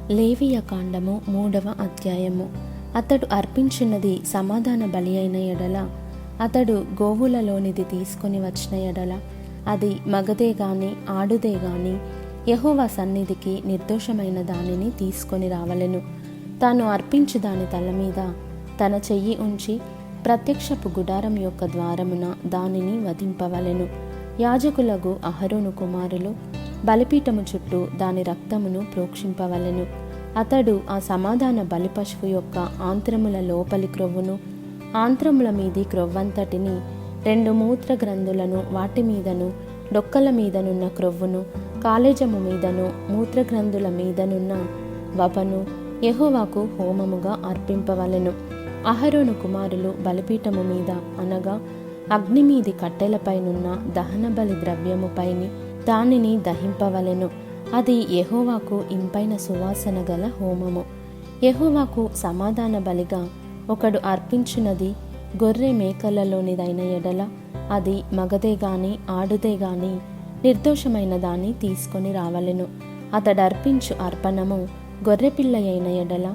లేవియ కాండము 3వ అధ్యాయము. అతడు అర్పించినది సమాధాన బలి అయిన ఎడల, అతడు గోవులలోనిది తీసుకొని వచ్చిన ఎడల, అది మగదే గాని ఆడుదే గాని యెహోవా సన్నిధికి నిర్దోషమైన దానిని తీసుకొని రావలెను. తాను అర్పించు దాని తల మీద తన చెయ్యి ఉంచి ప్రత్యక్షపు గుడారం యొక్క ద్వారమున దానిని వధింపవలెను. యాజకులగు అహరోను కుమారులు బలిపీఠము చుట్టూ దాని రక్తమును ప్రోక్షింపవలెను. అతడు ఆ సమాధాన బలి పశువు యొక్క ఆంత్రముల లోపలి క్రొవ్వును, ఆంత్రముల మీది క్రొవ్వంతటిని, 2 మూత్ర గ్రంథులను, వాటి మీదను డొక్కల మీదనున్న క్రొవ్వును, కాలేజము మీదను మూత్రగ్రంథుల మీదనున్న వపను యెహోవాకు హోమముగా అర్పింపవలెను. అహరోను కుమారులు బలిపీఠము మీద అనగా అగ్ని మీది కట్టెలపైనున్న దహన బలి ద్రవ్యముపైని దానిని దహింపవలెను. అది యెహోవాకు ఇంపైన సువాసన గల హోమము. యెహోవాకు సమాధాన బలిగా ఒకడు అర్పించినది గొర్రె మేకలలోనిదైన ఎడల, అది మగదే గాని ఆడుదే గాని నిర్దోషమైన దాన్ని తీసుకొని రావలెను. అతడర్పించు అర్పణము గొర్రెపిల్ల అయిన ఎడల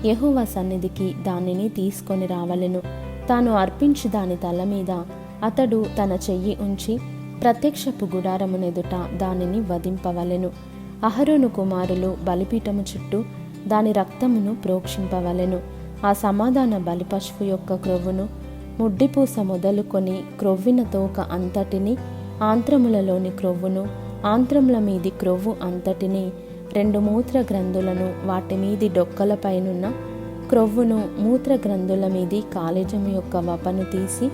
యెహోవా సన్నిధికి దానిని తీసుకొని రావలెను. తాను అర్పించు దాని తల మీద అతడు తన చెయ్యి ఉంచి ప్రత్యక్షపు గుడారమునెదుట దానిని వధింపవలెను. అహరోను కుమారులు బలిపీఠము చుట్టూ దాని రక్తమును ప్రోక్షింపవలెను. ఆ సమాధాన బలి పశువు యొక్క క్రొవ్వును, ముడ్డిపూస మొదలుకొని క్రొవ్విన తోక అంతటిని, ఆంత్రములలోని క్రొవ్వును, ఆంత్రముల మీది క్రొవ్వు అంతటిని, 2 మూత్ర గ్రంథులను, వాటి మీది డొక్కలపైనున్న క్రొవ్వును, మూత్ర గ్రంథుల మీది కాలేజము యొక్క వపను తీసి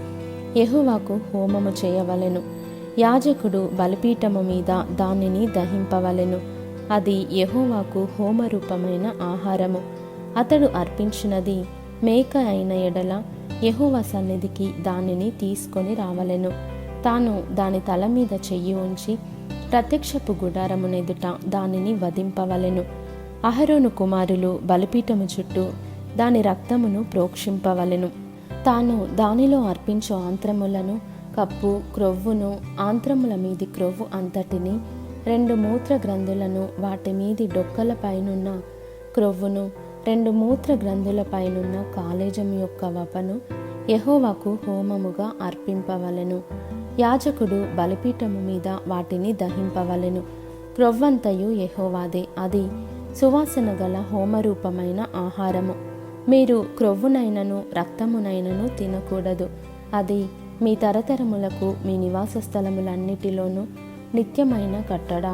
యెహోవాకు హోమము చేయవలెను. యాజకుడు బలిపీఠము మీద దానిని దహింపవలెను. అది యెహోవాకు హోమరూపమైన ఆహారము. అతడు అర్పించినది మేక అయిన ఎడల యెహోవా సన్నిధికి దానిని తీసుకొని రావలెను. తాను దాని తల మీద చెయ్యి ఉంచి ప్రత్యక్షపు గుడారమునెదుట దానిని వధింపవలెను. అహరోను కుమారులు బలిపీఠము చుట్టూ దాని రక్తమును ప్రోక్షింపవలెను. తాను దానిలో అర్పించు ఆంత్రములను, కప్పు, క్రొవ్వును, ఆంత్రముల మీది క్రొవ్వు అంతటిని, 2 మూత్ర గ్రంథులను, వాటి మీది డొక్కల పైనున్న క్రొవ్వును, 2 మూత్ర గ్రంథుల పైనున్న కాలేజము యొక్క వపను యెహోవాకు హోమముగా అర్పింపవలెను. యాజకుడు బలిపీఠము మీద వాటిని దహింపవలెను. క్రొవ్వంతయు యెహోవాదే, అది సువాసన గల హోమరూపమైన ఆహారము. మీరు క్రొవ్వునైనను రక్తమునైనను తినకూడదు. అది మీ తరతరములకు మీ నివాస స్థలములన్నిటిలోనూ నిత్యమైన కట్టడ.